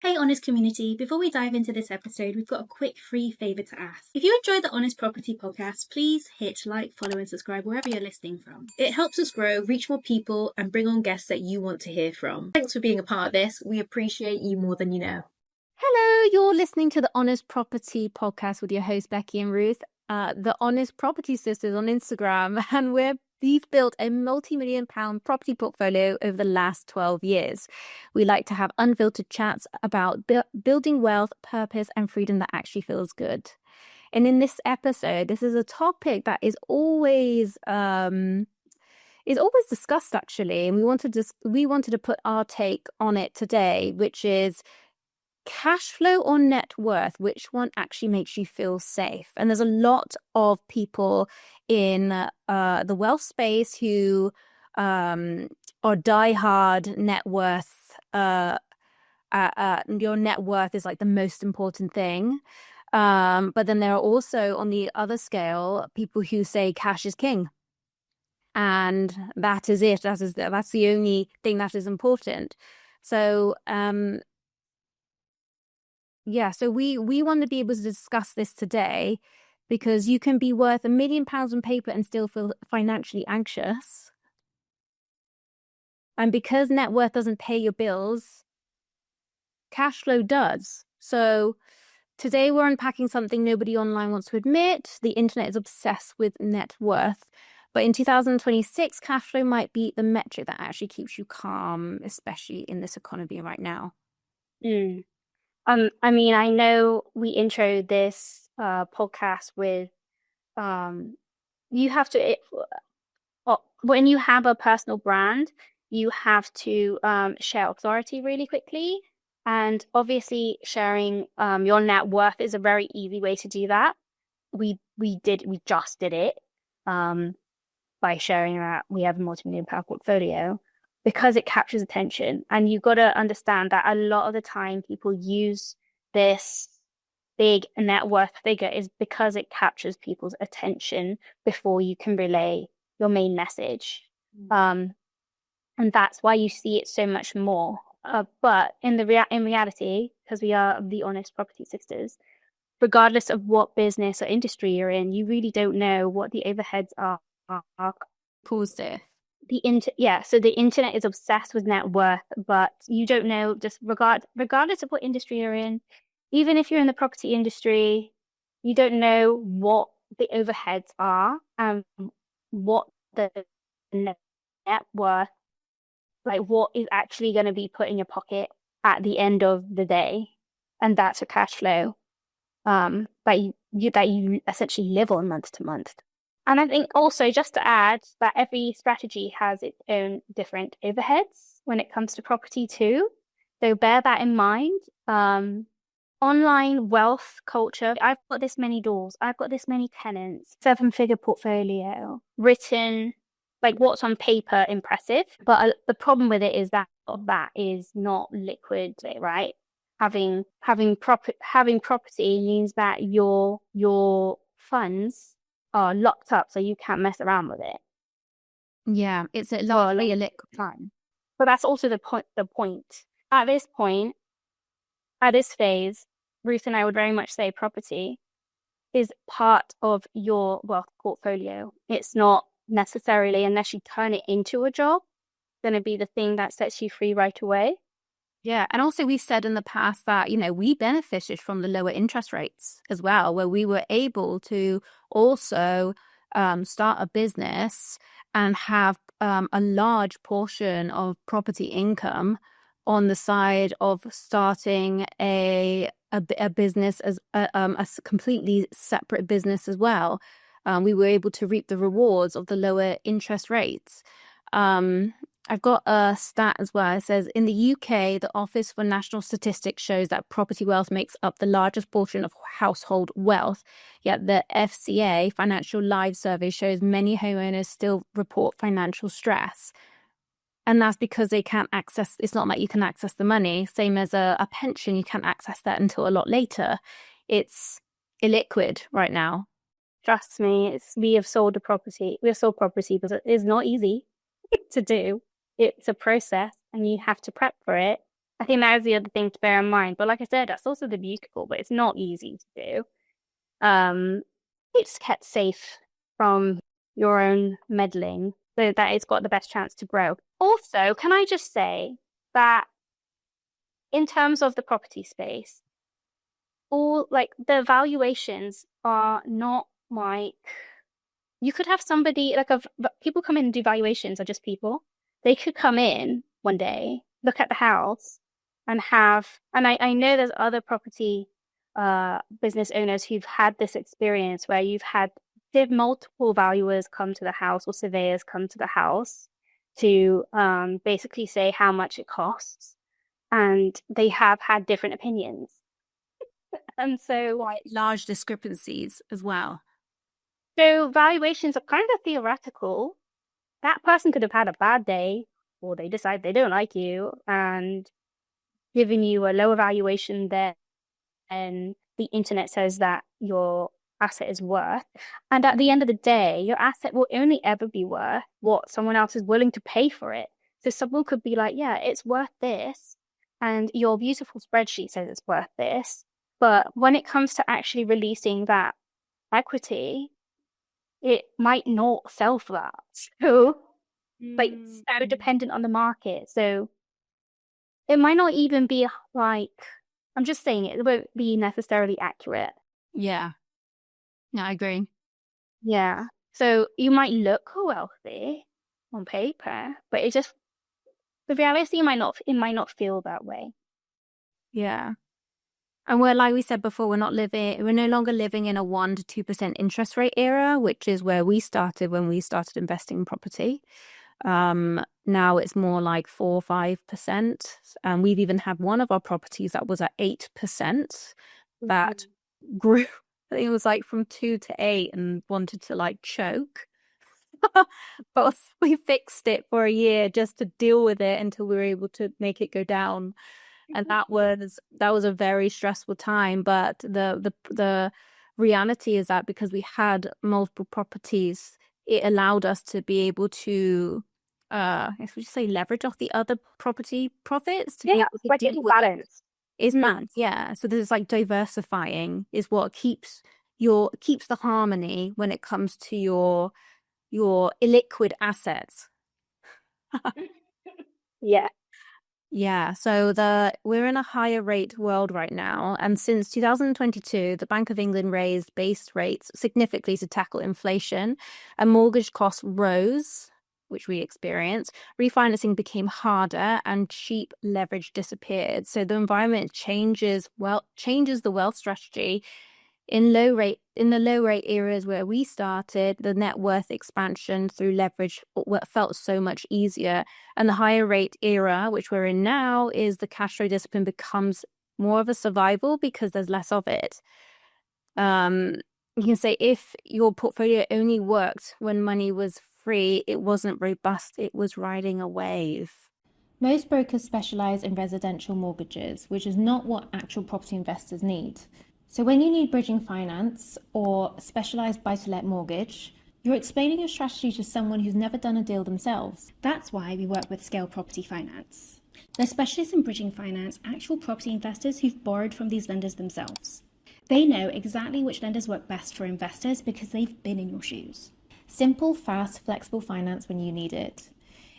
Hey Honest community, before we dive into this episode, we've got a quick free favour to ask. If you enjoyed the Honest Property podcast, please hit like, follow and subscribe wherever you're listening from. It helps us grow, reach more people and bring on guests that you want to hear from. Thanks for being a part of this. We appreciate you more than you know. Hello, you're listening to the Honest Property podcast with your hosts Becky and Ruth, the Honest Property Sisters on Instagram, and we've built a multi-million-pound property portfolio over the last 12 years. We like to have unfiltered chats about building wealth, purpose, and freedom that actually feels good. And in this episode, this is a topic that is always discussed actually, and we wanted to put our take on it today, which is cash flow or net worth, which one actually makes you feel safe? And there's a lot of people in the wealth space who are diehard net worth. Your net worth is like the most important thing. But then there are also, on the other scale, people who say cash is king. And that is it. That's the only thing that is important. So so we want to be able to discuss this today because you can be worth £1 million on paper and still feel financially anxious. And because net worth doesn't pay your bills, cash flow does. So today we're unpacking something nobody online wants to admit. The internet is obsessed with net worth. But in 2026, cash flow might be the metric that actually keeps you calm, especially in this economy right now. I mean, I know we intro this podcast with you have to when you have a personal brand, you have to share authority really quickly, and obviously sharing your net worth is a very easy way to do that. We just did it by sharing that we have a multi-million-pound portfolio, because it captures attention. And you've got to understand that a lot of the time people use this big net worth figure is because it captures people's attention before you can relay your main message. And that's why you see it so much more. But in reality, because we are the Honest Property Sisters, regardless of what business or industry you're in, you really don't know what the overheads are. Pause there. So the internet is obsessed with net worth, but you don't know, just regardless of what industry you're in, even if you're in the property industry, you don't know what the overheads are and what the net worth, like what is actually going to be put in your pocket at the end of the day. And that's a cash flow that you essentially live on month to month. And I think also, just to add, that every strategy has its own different overheads when it comes to property too. So bear that in mind. Online wealth culture. I've got this many doors. I've got this many tenants. 7-figure portfolio. Written, like what's on paper, impressive. But the problem with it is that is not liquid, right? Having property means that your funds are locked up, so you can't mess around with it. Yeah, it's a largely a liquid time. But that's also the point. At this phase, Ruth and I would very much say property is part of your wealth portfolio. It's not necessarily, unless you turn it into a job, going to be the thing that sets you free right away. Yeah, and also we've said in the past that, we benefited from the lower interest rates as well, where we were able to also start a business and have a large portion of property income on the side of starting a business as a completely separate business as well. We were able to reap the rewards of the lower interest rates. I've got a stat as well. It says, in the UK, the Office for National Statistics shows that property wealth makes up the largest portion of household wealth. Yet the FCA Financial Lives Survey shows many homeowners still report financial stress. And that's because they can't access, it's not like you can access the money. Same as a pension, you can't access that until a lot later. It's illiquid right now. Trust me, we have sold property, but it is not easy to do. It's a process and you have to prep for it. I think that is the other thing to bear in mind. But like I said, that's also the beautiful, but it's not easy to do. It's kept safe from your own meddling, so that it's got the best chance to grow. Also, can I just say that in terms of the property space, all like the valuations are not like you could have somebody like people come in and do valuations are just people. They could come in one day, look at the house, and I know there's other property business owners who've had this experience where you've had multiple valuers come to the house or surveyors come to the house to basically say how much it costs, and they have had different opinions. And so Quite large discrepancies as well. So valuations are kind of theoretical. That person could have had a bad day, or they decide they don't like you and giving you a lower valuation than the internet says that your asset is worth. And at the end of the day, your asset will only ever be worth what someone else is willing to pay for it. So someone could be like, yeah, it's worth this. And your beautiful spreadsheet says it's worth this. But when it comes to actually releasing that equity, it might not sell for that. So, like, so dependent on the market. So, it might not even be like, I'm just saying it won't be necessarily accurate. Yeah. No, I agree. Yeah. So, you might look wealthy on paper, but the reality it might not feel that way. Yeah. And we're, like we said before, we're no longer living in a 1 to 2% interest rate era, which is where we started when we started investing in property. Now it's more like 4 or 5%. And we've even had one of our properties that was at 8% that grew. I think it was like from 2 to 8 and wanted to like choke. But we fixed it for a year just to deal with it until we were able to make it go down. And that was a very stressful time. But the reality is that because we had multiple properties, it allowed us to be able to if we just say leverage off the other property profits to be able to like deal it's with balance. is balance. Yeah. So there's like diversifying is what keeps the harmony when it comes to your illiquid assets. Yeah. Yeah, so we're in a higher rate world right now, and since 2022, the Bank of England raised base rates significantly to tackle inflation, and mortgage costs rose, which we experienced. Refinancing became harder, and cheap leverage disappeared. So the environment changes the wealth strategy. In the low rate areas where we started, the net worth expansion through leverage felt so much easier. And the higher rate era, which we're in now, is the cash flow discipline becomes more of a survival because there's less of it. You can say if your portfolio only worked when money was free, it wasn't robust, it was riding a wave. Most brokers specialise in residential mortgages, which is not what actual property investors need. So when you need bridging finance or specialised buy-to-let mortgage, you're explaining your strategy to someone who's never done a deal themselves. That's why we work with Scale Property Finance. They're specialists in bridging finance, actual property investors who've borrowed from these lenders themselves. They know exactly which lenders work best for investors because they've been in your shoes. Simple, fast, flexible finance when you need it.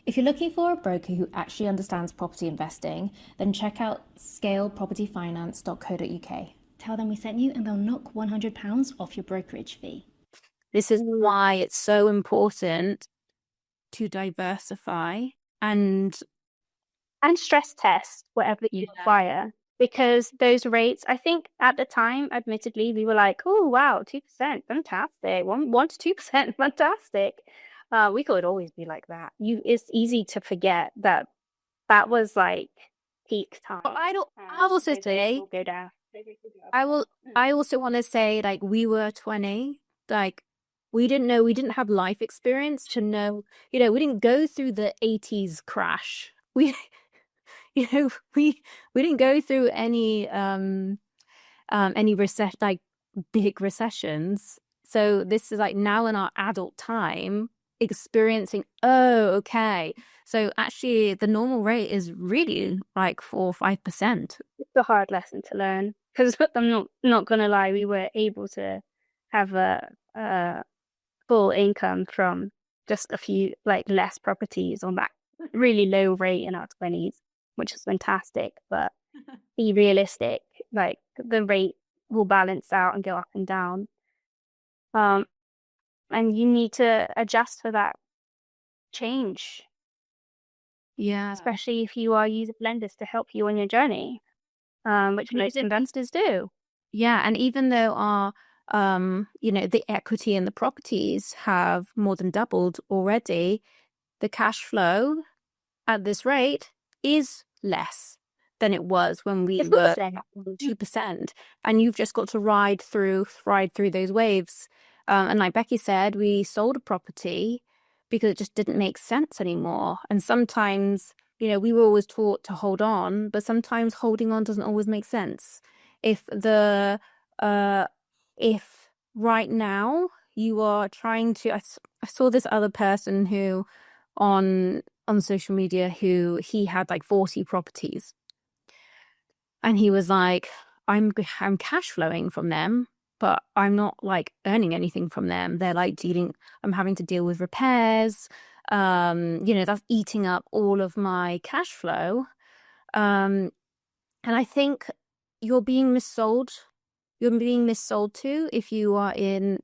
If you're looking for a broker who actually understands property investing, then check out scalepropertyfinance.co.uk. Tell them we sent you and they'll knock £100 off your brokerage fee. This is why it's so important to diversify and stress test whatever you require. Because those rates, I think at the time, admittedly, we were like, oh, wow, 2%, fantastic. 1 to 2%, fantastic. We could always be like that. It's easy to forget that was like peak time. I'll also say, go down. I also want to say, like, we were 20, like, we didn't have life experience to know, we didn't go through the 80s crash. We didn't go through any big recessions. So this is like now in our adult time, experiencing, oh, okay, so actually the normal rate is really like 4 or 5%. It's a hard lesson to learn because I'm not gonna lie, we were able to have a full income from just a few like less properties on that really low rate in our 20s, which is fantastic. But be realistic, like the rate will balance out and go up and down. And you need to adjust for that change, Yeah. especially if you are using lenders to help you on your journey, which most investors do. Yeah, and even though our the equity in the properties have more than doubled already, the cash flow at this rate is less than it was when we It's were not 2%. And you've just got to ride through those waves. And like Becky said, we sold a property because it just didn't make sense anymore. And sometimes, we were always taught to hold on, but sometimes holding on doesn't always make sense. If right now you are trying to, I saw this other person who on social media who he had like 40 properties, and he was like, I'm cash flowing from them, but I'm not like earning anything from them. They're like I'm having to deal with repairs. That's eating up all of my cash flow. And I think you're being missold. You're being missold too if you're in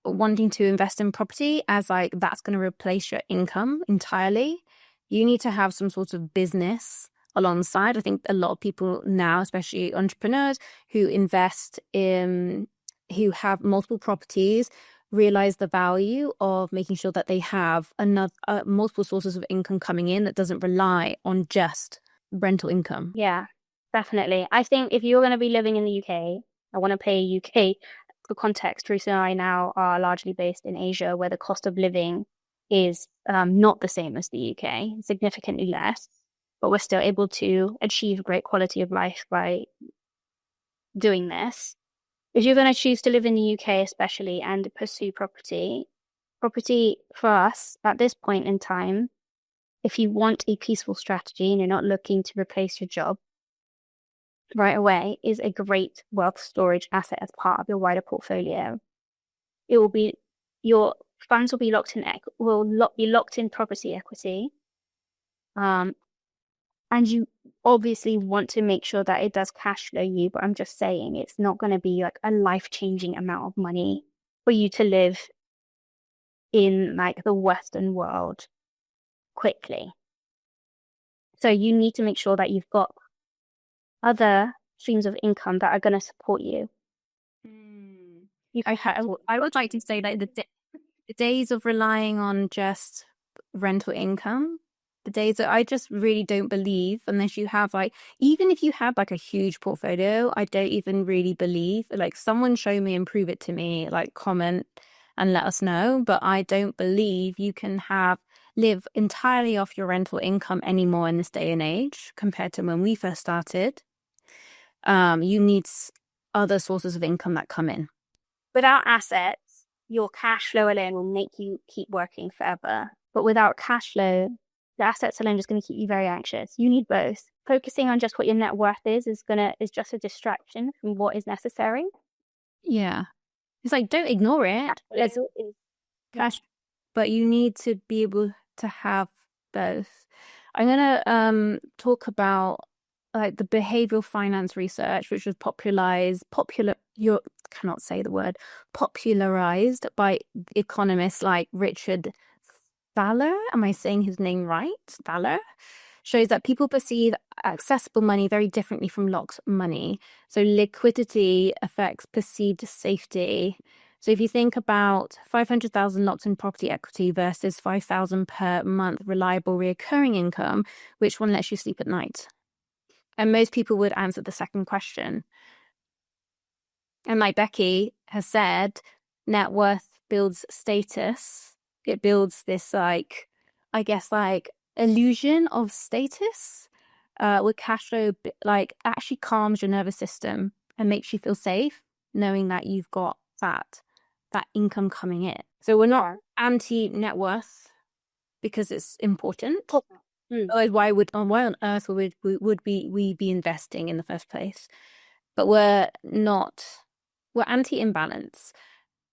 wanting to invest in property as like that's going to replace your income entirely. You need to have some sort of business alongside. I think a lot of people now, especially entrepreneurs who invest in, who have multiple properties, realize the value of making sure that they have another multiple sources of income coming in that doesn't rely on just rental income. Yeah, definitely. I think if you're going to be living in the UK, I want to pay UK. For context, Teresa and I now are largely based in Asia, where the cost of living is not the same as the UK, significantly less, but we're still able to achieve great quality of life by doing this. If you're going to choose to live in the UK, especially, and pursue property for us at this point in time, if you want a peaceful strategy and you're not looking to replace your job right away, is a great wealth storage asset as part of your wider portfolio. It will be, your funds will be be locked in property equity. And you obviously want to make sure that it does cash flow you, but I'm just saying it's not going to be like a life-changing amount of money for you to live in like the Western world quickly. So you need to make sure that you've got other streams of income that are going to support you. I would like to say that the days of relying on just rental income, the days that I just really don't believe, unless you have like, even if you have like a huge portfolio, I don't even really believe, like someone show me and prove it to me, like comment and let us know. But I don't believe you can live entirely off your rental income anymore in this day and age compared to when we first started. You need other sources of income that come in. Without assets, your cash flow alone will make you keep working forever. But without cash flow, the assets alone is going to keep you very anxious. You need both. Focusing on just what your net worth is just a distraction from what is necessary. Yeah. It's like, don't ignore it. It's cash, but you need to be able to have both. I'm gonna talk about like the behavioral finance research, which was popularized by economists like Richard Thaler. Am I saying his name right? Thaler shows that people perceive accessible money very differently from locked money. So liquidity affects perceived safety. So if you think about 500,000 locked in property equity versus 5,000 per month reliable recurring income, which one lets you sleep at night? And most people would answer the second question. And like Becky has said, net worth builds status. It builds this like, I guess, like illusion of status, with cash flow, like actually calms your nervous system and makes you feel safe knowing that you've got that that income coming in. So we're not anti net worth because it's important. Otherwise, why on earth would we be investing in the first place? But we're anti imbalance.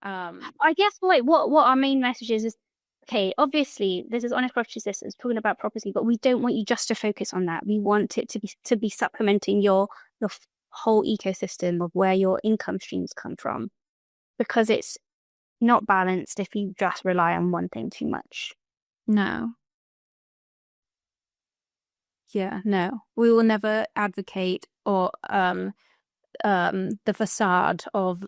I guess what our main message is okay, obviously this is Honest Property Systems talking about property, but we don't want you just to focus on that. We want it to be supplementing your whole ecosystem of where your income streams come from, because it's not balanced if you just rely on one thing too much. No. Yeah, no. We will never advocate or the facade of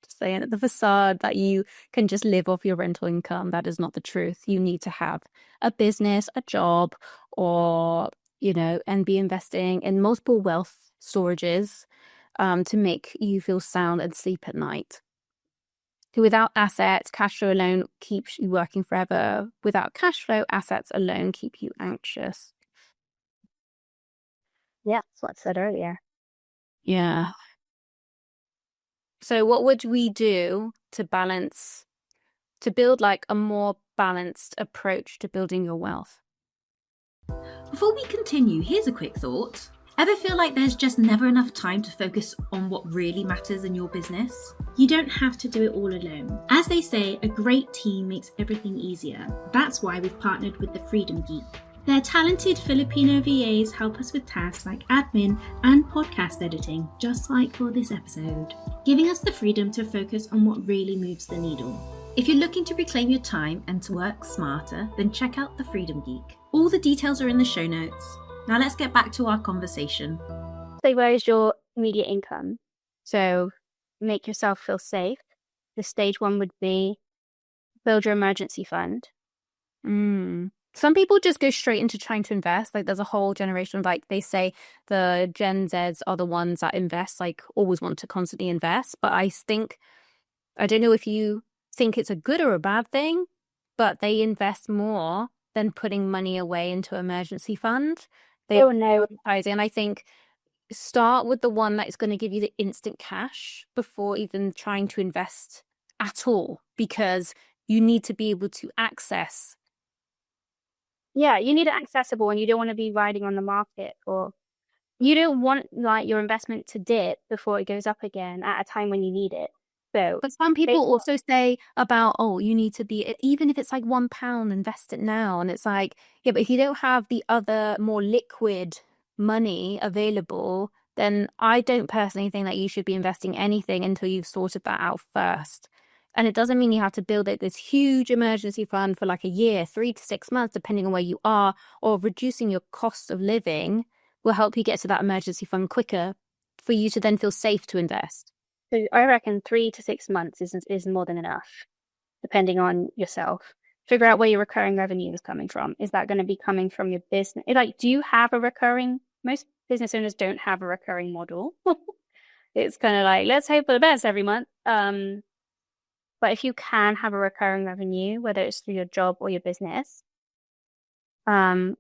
saying the facade that you can just live off your rental income. That is not the truth. You need to have a business, a job, or and be investing in multiple wealth storages to make you feel sound and sleep at night. Without assets, cash flow alone keeps you working forever. Without cash flow, assets alone keep you anxious. Yeah, that's what I said earlier. Yeah. So what would we do to build like a more balanced approach to building your wealth? Before we continue, here's a quick thought. Ever feel like there's just never enough time to focus on what really matters in your business? You don't have to do it all alone. As they say, a great team makes everything easier. That's why we've partnered with the Freedom Geek. Their talented Filipino VAs help us with tasks like admin and podcast editing, just like for this episode, giving us the freedom to focus on what really moves the needle. If you're looking to reclaim your time and to work smarter, then check out the Freedom Geek. All the details are in the show notes. Now let's get back to our conversation. So where is your immediate income? So make yourself feel safe. The stage one would be build your emergency fund. Some people just go straight into trying to invest. Like there's a whole generation of, like they say the Gen Zs are the ones that invest, like always want to constantly invest. But I don't know if you think it's a good or a bad thing, but they invest more than putting money away into emergency fund. No. And I think start with the one that is going to give you the instant cash before even trying to invest at all, because you need to be able to access. Yeah, you need it accessible, and you don't want to be riding on the market, or you don't want like your investment to dip before it goes up again at a time when you need it. So, but some people also say about, you need to be, even if it's like £1, invest it now. And it's like, yeah, but if you don't have the other more liquid money available, then I don't personally think that you should be investing anything until you've sorted that out first. And it doesn't mean you have to build this huge emergency fund for like a year, 3 to 6 months, depending on where you are, or reducing your cost of living will help you get to that emergency fund quicker for you to then feel safe to invest. So I reckon 3 to 6 months is more than enough, depending on yourself. Figure out where your recurring revenue is coming from. Is that going to be coming from your business? Like, do you have a recurring? Most business owners don't have a recurring model. It's kind of like, let's hope for the best every month. But if you can have a recurring revenue, whether it's through your job or your business, and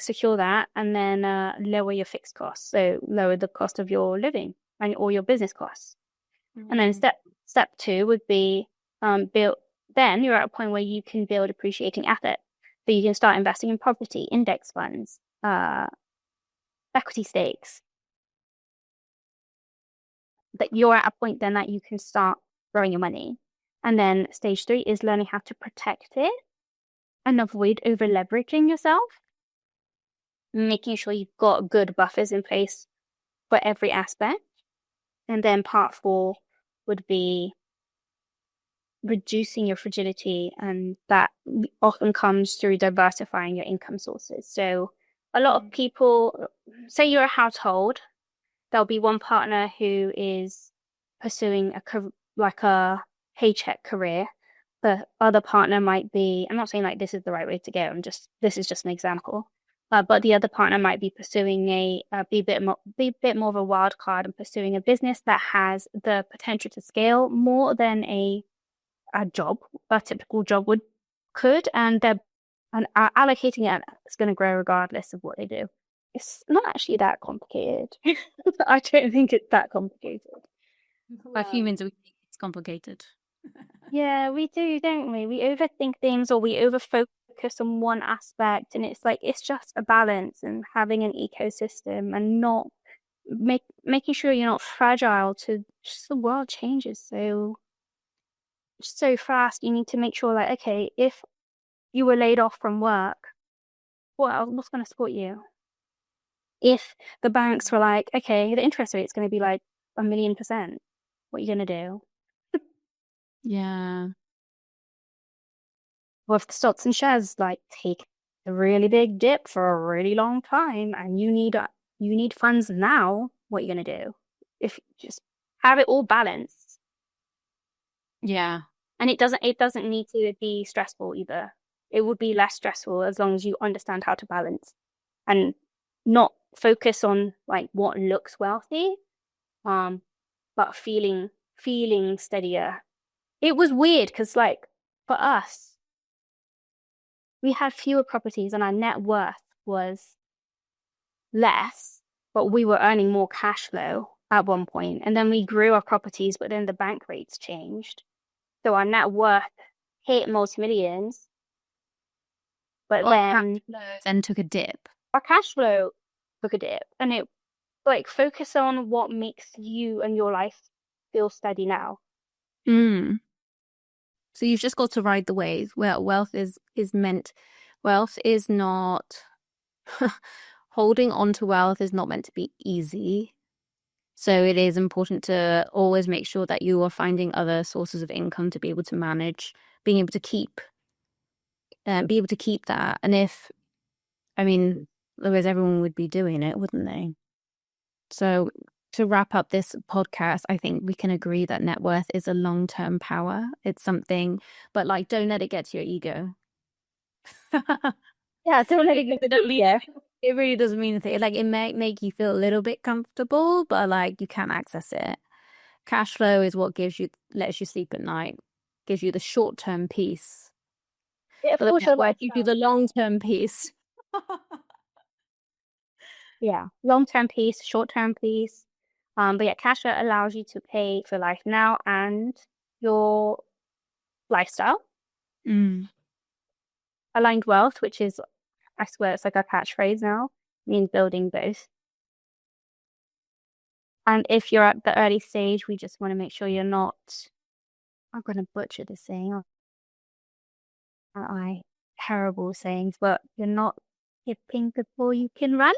secure that, and then lower your fixed costs. So lower the cost of your living and or your business costs. And then step 2 would be build. Then you're at a point where you can build appreciating assets. So you can start investing in property, index funds, equity stakes. That you're at a point then that you can start growing your money. And then stage 3 is learning how to protect it and avoid over leveraging yourself. Making sure you've got good buffers in place for every aspect. And then part 4 would be reducing your fragility, and that often comes through diversifying your income sources. So a lot of people, say you're a household, there'll be one partner who is pursuing a paycheck career. The other partner might be, I'm not saying like this is the right way to go, this is just an example. But the other partner might be pursuing be a bit more of a wild card and pursuing a business that has the potential to scale more than a typical job could, and they're allocating it. It's going to grow regardless of what they do. It's not actually that complicated. I don't think it's that complicated. But humans, we think it's complicated. Yeah, we do, don't we? We overthink things or we overfocus on one aspect, and it's like it's just a balance and having an ecosystem and not making sure you're not fragile to just the world changes so fast. You need to make sure like, okay, if you were laid off from work, what's going to support you? If the banks were like, okay, the interest rate's going to be like 1,000,000%, what are you going to do? Yeah. Well, if the stocks and shares like take a really big dip for a really long time and you need funds now, what are you going to do? If just have it all balanced. Yeah. And it doesn't need to be stressful either. It would be less stressful as long as you understand how to balance and not focus on like what looks wealthy, but feeling steadier. It was weird because like for us, we had fewer properties and our net worth was less, but we were earning more cash flow at one point. And then we grew our properties, but then the bank rates changed. So our net worth hit multi-millions, but then Then took a dip. our cash flow took a dip. And it like focus on what makes you and your life feel steady now. So you've just got to ride the wave. Well, wealth is not holding on to wealth is not meant to be easy. So it is important to always make sure that you are finding other sources of income to be able to manage, being able to keep that. And otherwise everyone would be doing it, wouldn't they? So to wrap up this podcast, I think we can agree that net worth is a long-term power. It's something, but like, don't let it get to your ego. Yeah, don't let it get to the ego. It really doesn't mean anything. Like, it may make you feel a little bit comfortable, but like, you can't access it. Cash flow is what lets you sleep at night, gives you the short-term peace. Yeah, But the net worth gives you the long-term peace. Yeah, long-term peace, short-term peace. But yeah, cash flow allows you to pay for life now and your lifestyle. Aligned wealth, which is, I swear, it's like a catchphrase now, means building both. And if you're at the early stage, we just want to make sure you're not, I'm going to butcher this saying, aren't I? Terrible sayings, but you're not skipping before you can run.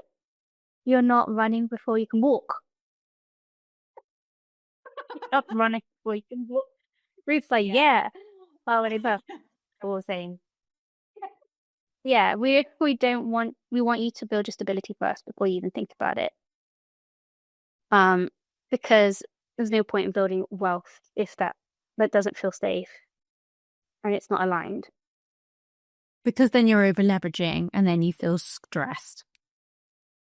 You're not running before you can walk. Not running before you can walk. Ruth's like, yeah. Well, they both all saying. Yeah, we want you to build your stability first before you even think about it. Because there's no point in building wealth if that doesn't feel safe and it's not aligned. Because then you're over leveraging and then you feel stressed.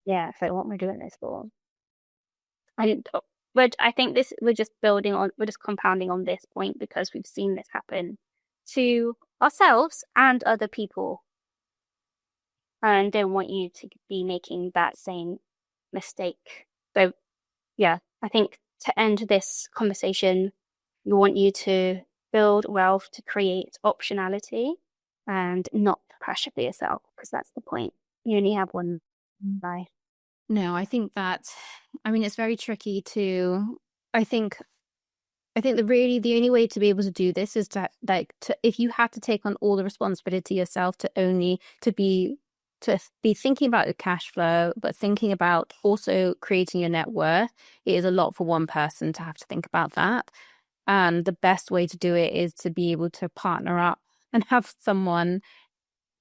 Yeah, so what am I doing this for? But I think we're just compounding on this point because we've seen this happen to ourselves and other people. And don't want you to be making that same mistake. So yeah, I think to end this conversation, we want you to build wealth to create optionality and not pressure for yourself, because that's the point. You only have one life. No, I think it's very tricky to, I think the only way to be able to do this is if you had to take on all the responsibility yourself to be thinking about the cash flow, but thinking about also creating your net worth, it is a lot for one person to have to think about that. And the best way to do it is to be able to partner up and have someone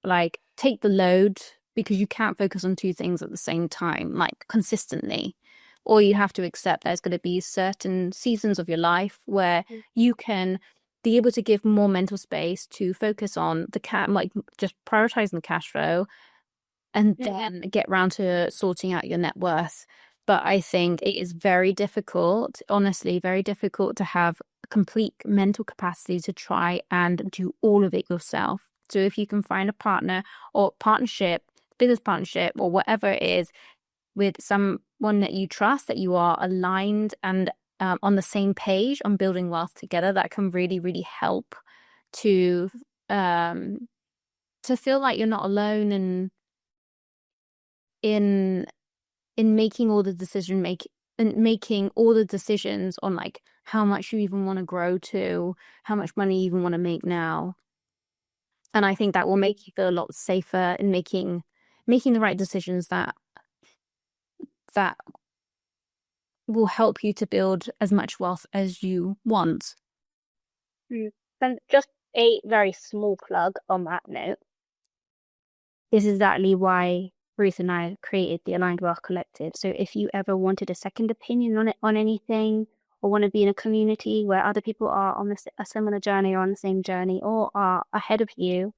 like take the load, because you can't focus on two things at the same time, like consistently. Or you have to accept there's going to be certain seasons of your life where you can be able to give more mental space to focus on like just prioritizing the cash flow and then get round to sorting out your net worth. But I think it is very difficult, honestly, very difficult to have complete mental capacity to try and do all of it yourself. So if you can find a partner or business partnership or whatever it is with someone that you trust, that you are aligned and on the same page on building wealth together, that can really, really help to feel like you're not alone in making all the making all the decisions on like how much you even want to grow to, how much money you even want to make now. And I think that will make you feel a lot safer in making the right decisions that will help you to build as much wealth as you want. And just a very small plug on that note. This is exactly why Ruth and I created the Aligned Wealth Collective. So if you ever wanted a second opinion on anything, or want to be in a community where other people are on a similar journey or on the same journey or are ahead of you,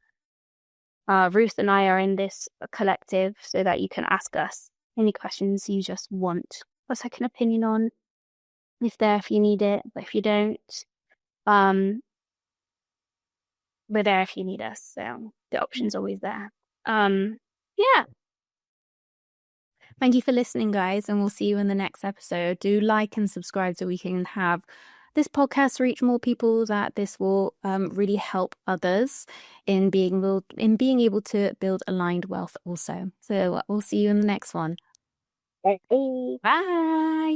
Ruth and I are in this collective so that you can ask us any questions you just want a second opinion on. It's there if you need it, but if you don't, we're there if you need us. So the option's always there. Yeah. Thank you for listening, guys, and we'll see you in the next episode. Do like and subscribe so we can have this podcast reach more people, that this will really help others in being able to build aligned wealth also. So we'll see you in the next one. Bye. Bye.